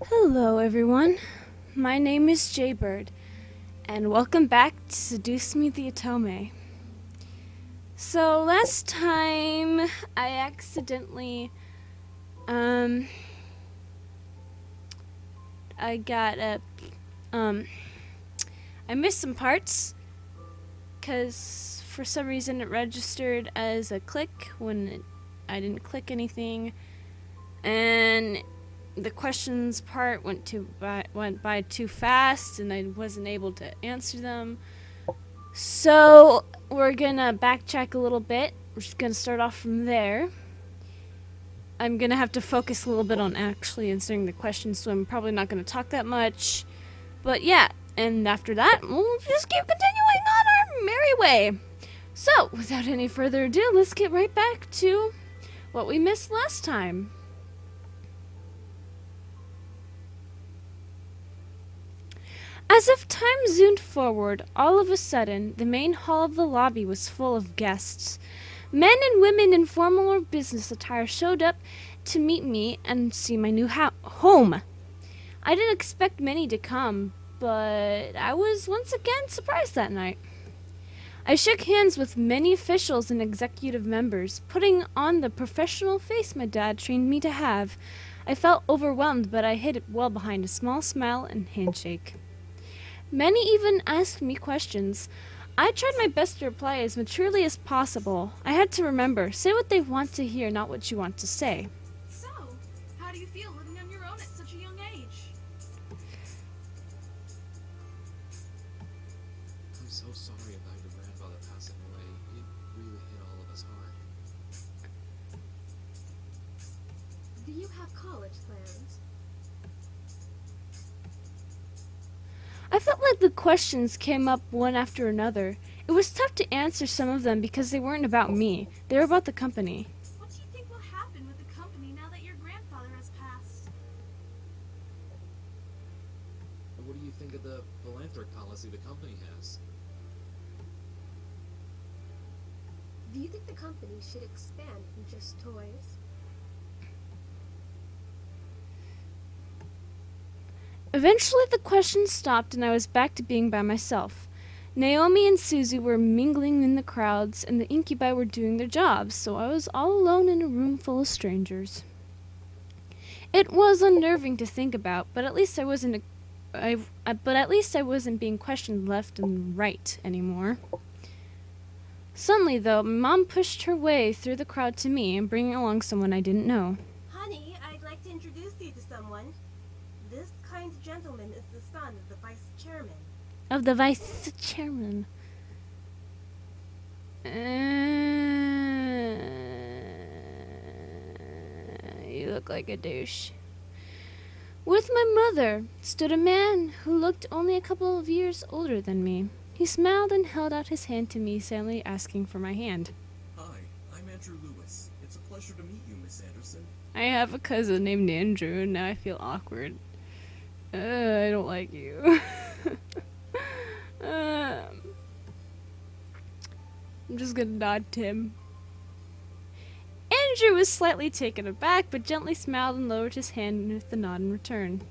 Hello, everyone. My name is Jaybird, and welcome back to Seduce Me the Otome. So, last time I accidentally, um, I got a, um, I missed some parts because for some reason it registered as a click when I didn't click anything, and the questions part went by too fast, and I wasn't able to answer them. So we're gonna backtrack a little bit. We're just gonna start off from there. I'm gonna have to focus a little bit on actually answering the questions, so I'm probably not gonna talk that much. But yeah, and after that, we'll just keep continuing on our merry way. So, without any further ado, let's get right back to what we missed last time. As if time zoomed forward, all of a sudden, the main hall of the lobby was full of guests. Men and women in formal or business attire showed up to meet me and see my new home. I didn't expect many to come, but I was once again surprised that night. I shook hands with many officials and executive members, putting on the professional face my dad trained me to have. I felt overwhelmed, but I hid it well behind a small smile and handshake. Many even asked me questions. I tried my best to reply as maturely as possible. I had to remember, say what they want to hear, not what you want to say. So, how do you feel living on your own at such a young age? I'm so sorry about your grandfather passing away. It really hit all of us hard. Do you have college plans? I felt like the questions came up one after another. It was tough to answer some of them because they weren't about me. They were about the company. What do you think will happen with the company now that your grandfather has passed? What do you think of the philanthropic policy the company has? Do you think the company should expand from just toys? Eventually the questions stopped and I was back to being by myself. Naomi and Susie were mingling in the crowds and the incubi were doing their jobs, so I was all alone in a room full of strangers. It was unnerving to think about, but at least I wasn't being questioned left and right anymore. Suddenly, though, my mom pushed her way through the crowd to me and bringing along someone I didn't know. Honey, I'd like to introduce you to someone. This kind gentleman is the son of the vice chairman. Of the vice chairman. You look like a douche. With my mother stood a man who looked only a couple of years older than me. He smiled and held out his hand to me, silently asking for my hand. Hi, I'm Andrew Lewis. It's a pleasure to meet you, Miss Anderson. I have a cousin named Andrew, and now I feel awkward. I don't like you. I'm just gonna nod to him. Andrew was slightly taken aback, but gently smiled and lowered his hand with a nod in return.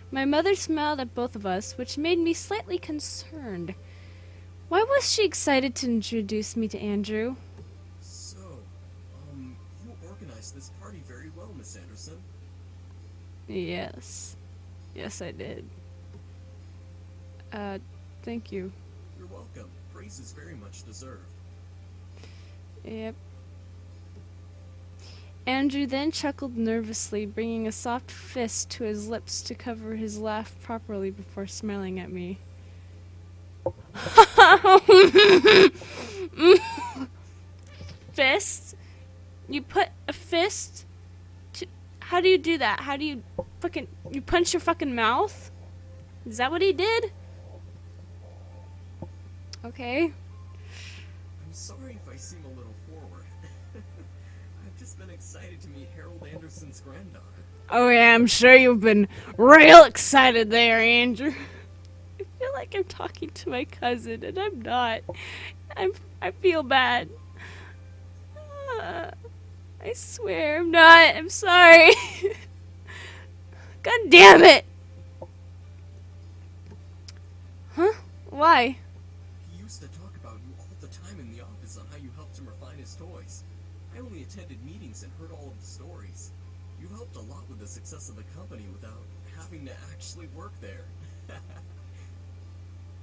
My mother smiled at both of us, which made me slightly concerned. Why was she excited to introduce me to Andrew? So, you organized this party very well, Miss Anderson. Yes. Yes, I did. Thank you. You're welcome. Praise is very much deserved. Yep. Andrew then chuckled nervously, bringing a soft fist to his lips to cover his laugh properly before smiling at me. Fist? You put a fist to... How do you do that? How do you fucking... You punch your fucking mouth? Is that what he did? Okay. I'm sorry if I seem a little forward. I've just been excited to meet Harold Anderson's granddaughter. Oh yeah, I'm sure you've been real excited there, Andrew. I feel like I'm talking to my cousin, and I'm not. I feel bad. I swear I'm not. I'm sorry. God damn it! Huh? Why? He used to talk about you all the time in the office on how you helped him refine his toys. I only attended meetings and heard all of the stories. You helped a lot with the success of the company without having to actually work there.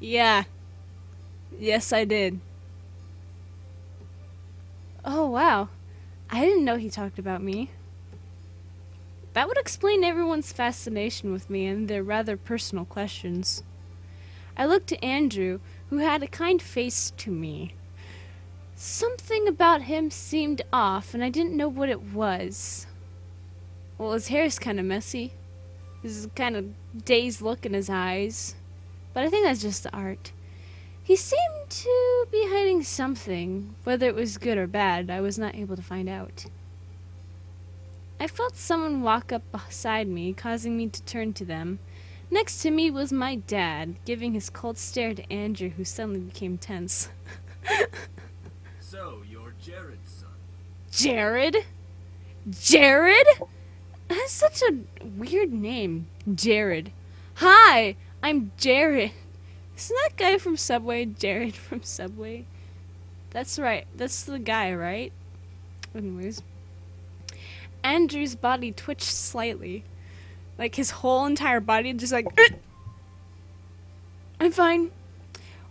Yeah. Yes, I did. Oh, wow. I didn't know he talked about me. That would explain everyone's fascination with me and their rather personal questions. I looked to Andrew, who had a kind face to me. Something about him seemed off, and I didn't know what it was. Well, his hair's kind of messy. There's a kind of dazed look in his eyes. But I think that's just the art. He seemed to be hiding something. Whether it was good or bad, I was not able to find out. I felt someone walk up beside me, causing me to turn to them. Next to me was my dad, giving his cold stare to Andrew, who suddenly became tense. So, you're Jared's son. Jared? Jared? That's such a weird name. Jared. Hi, I'm Jared. Isn't that guy from Subway Jared from Subway? That's right. That's the guy, right? Anyways. Andrew's body twitched slightly. Like his whole entire body just like... I'm fine.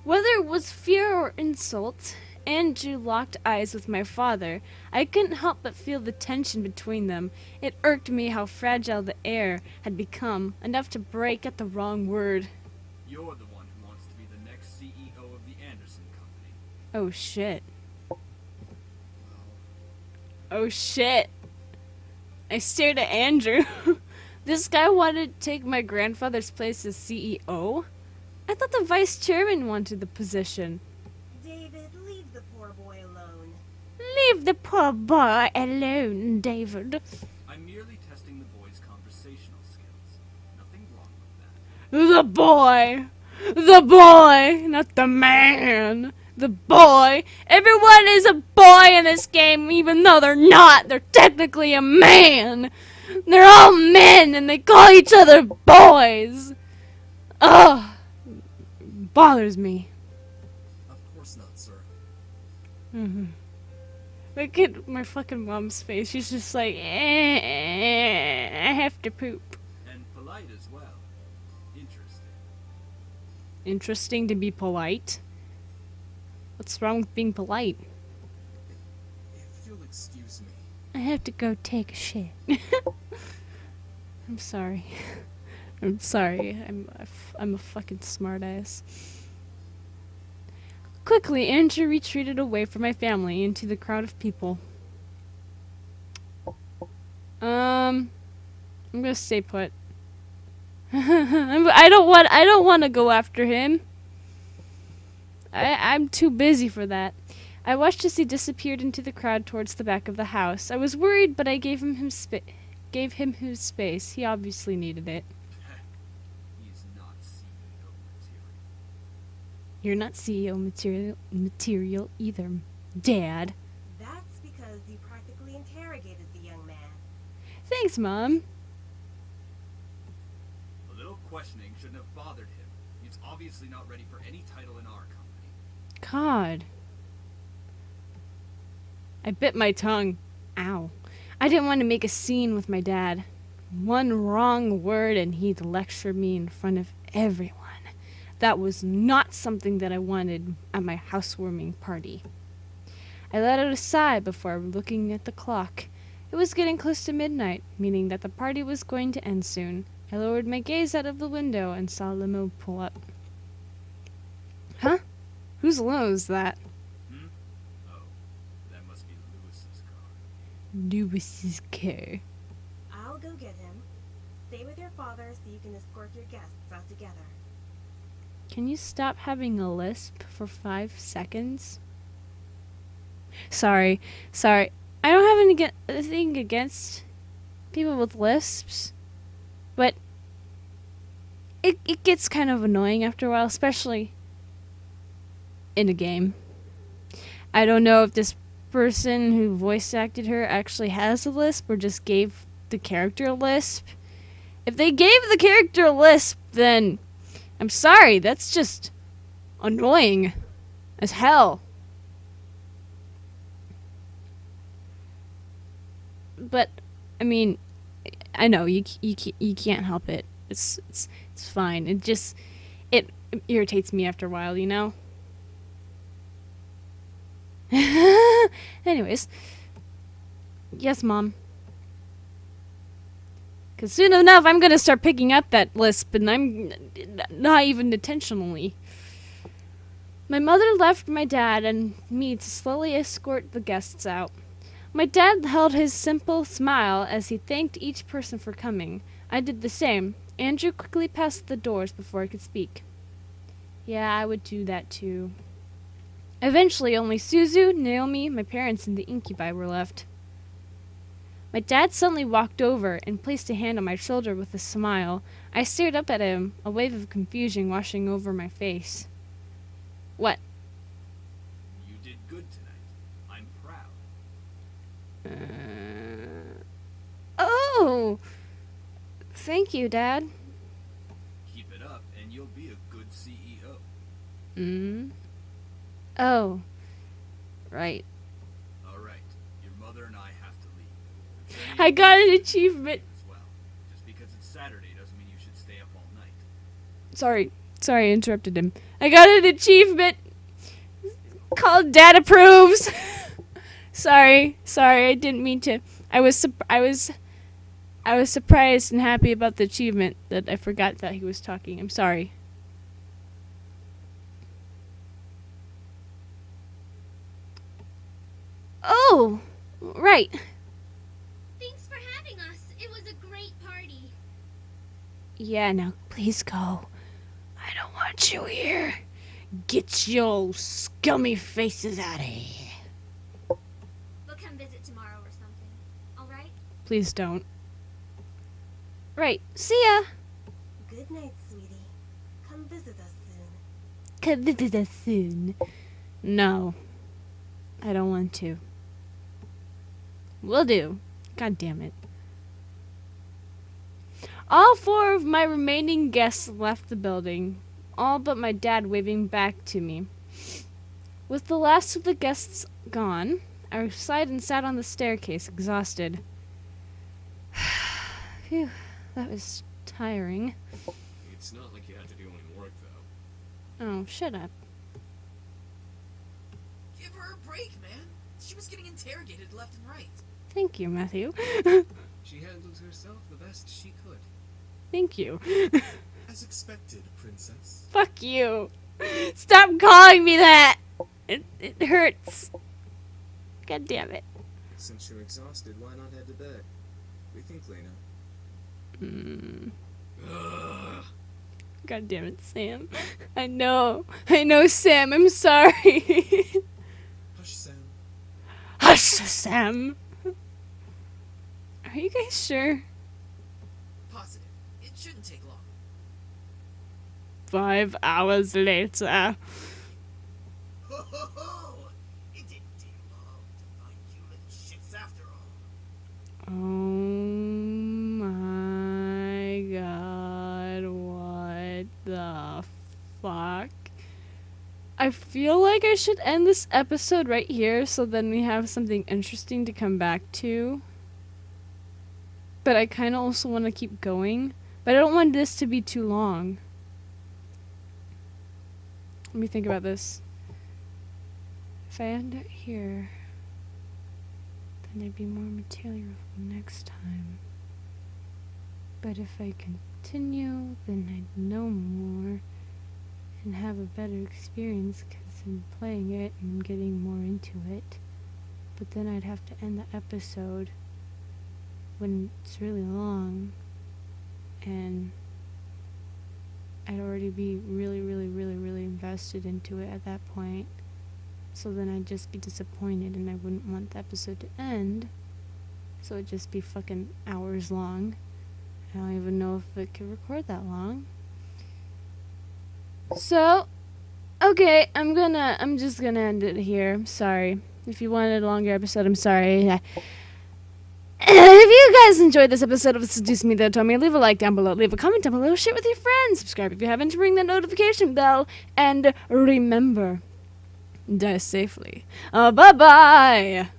Whether it was fear or insult, Andrew locked eyes with my father. I couldn't help but feel the tension between them. It irked me how fragile the air had become, enough to break at the wrong word. You're the one who wants to be the next CEO of the Anderson Company. Oh shit. Oh shit. I stared at Andrew. This guy wanted to take my grandfather's place as CEO? I thought the vice chairman wanted the position. David, leave the poor boy alone. Leave the poor boy alone, David. I'm merely testing the boy's conversational skills. Nothing wrong with that. The boy. The boy, not the man. The boy. Everyone is a boy in this game, even though they're not. They're technically a man. They're all men, and they call each other boys. Ugh. Bothers me. Of course not, sir. Look at my fucking mom's face. She's just like, I have to poop. And polite as well. Interesting. Interesting to be polite? What's wrong with being polite? If you'll excuse me. I have to go take a shit. I'm sorry. I'm sorry. I'm a fucking smartass. Quickly, Andrew retreated away from my family into the crowd of people. I'm gonna stay put. I don't want to go after him. I'm too busy for that. I watched as he disappeared into the crowd towards the back of the house. I was worried, but I gave him his space. He obviously needed it. He's not CEO material. You're not CEO material either, Dad. That's because you practically interrogated the young man. Thanks, Mom. A little questioning shouldn't have bothered him. He's obviously not ready for any title in our company. God. I bit my tongue. Ow. I didn't want to make a scene with my dad. One wrong word and he'd lecture me in front of everyone. That was not something that I wanted at my housewarming party. I let out a sigh before looking at the clock. It was getting close to midnight, meaning that the party was going to end soon. I lowered my gaze out of the window and saw a limo pull up. Huh? Whose limo is that? Oh, that must be Lewis's car. Lewis's car. I'll go get him. Stay with your father so you can escort your guests out together. Can you stop having a lisp for 5 seconds? Sorry. I don't have anything against people with lisps, but it gets kind of annoying after a while, especially in a game. I don't know if this person who voice acted her actually has a lisp or just gave the character a lisp. If they gave the character a lisp, then I'm sorry, that's just annoying as hell. But I mean, I know you can't help it. It's fine. It irritates me after a while, you know. Anyways, yes, Mom. Because soon enough, I'm gonna start picking up that lisp, and I'm not even intentionally. My mother left my dad and me to slowly escort the guests out. My dad held his simple smile as he thanked each person for coming. I did the same. Andrew quickly passed the doors before I could speak. Yeah, I would do that too. Eventually, only Suzu, Naomi, my parents, and the incubi were left. My dad suddenly walked over and placed a hand on my shoulder with a smile. I stared up at him, a wave of confusion washing over my face. What? You did good tonight. I'm proud. Oh! Thank you, Dad. Keep it up, and you'll be a good CEO. Oh. Right. All right, your mother and I have to leave. I got an achievement. As well. Just because it's Saturday doesn't mean you should stay up all night. Sorry, I interrupted him. I got an achievement called Dad Approves. sorry, I didn't mean to. I was surprised and happy about the achievement that I forgot that he was talking. I'm sorry. Oh, right. Thanks for having us. It was a great party. Yeah, now please go. I don't want you here. Get your scummy faces out of here. We'll come visit tomorrow or something. All right? Please don't. Right, see ya. Good night, sweetie. Come visit us soon. Come visit us soon. No, I don't want to. Will do. God damn it. All 4 of my remaining guests left the building, all but my dad waving back to me. With the last of the guests gone, I sighed and sat on the staircase, exhausted. Phew, that was tiring. It's not like you had to do any work, though. Oh, shut up. Give her a break, man. She was getting interrogated left and right. Thank you, Matthew. She handled herself the best she could. Thank you. As expected, princess. Fuck you. Stop calling me that. It hurts. God damn it. Since you're exhausted, why not head to bed? We can clean up. Ugh. God damn it, Sam. I know, Sam. I'm sorry. Hush, Sam. Hush, Sam. Are you guys sure? Positive. It shouldn't take long. 5 hours later. Ho ho ho! It didn't take long to find you little shits after all. Oh my god, what the fuck? I feel like I should end this episode right here so then we have something interesting to come back to. But I kind of also want to keep going. But I don't want this to be too long. Let me think about this. If I end it here, then there'd be more material for next time. But if I continue, then I'd know more and have a better experience because I'm playing it and getting more into it. But then I'd have to end the episode when it's really long and I'd already be really invested into it at that point. So then I'd just be disappointed and I wouldn't want the episode to end. So it'd just be fucking hours long. I don't even know if it could record that long. So, okay, I'm just gonna end it here. I'm sorry. If you wanted a longer episode, I'm sorry. If you guys enjoyed this episode of Seduce Me, Otome, leave a like down below, leave a comment down below, share it with your friends, subscribe if you haven't, ring that notification bell, and remember, die safely. Bye-bye!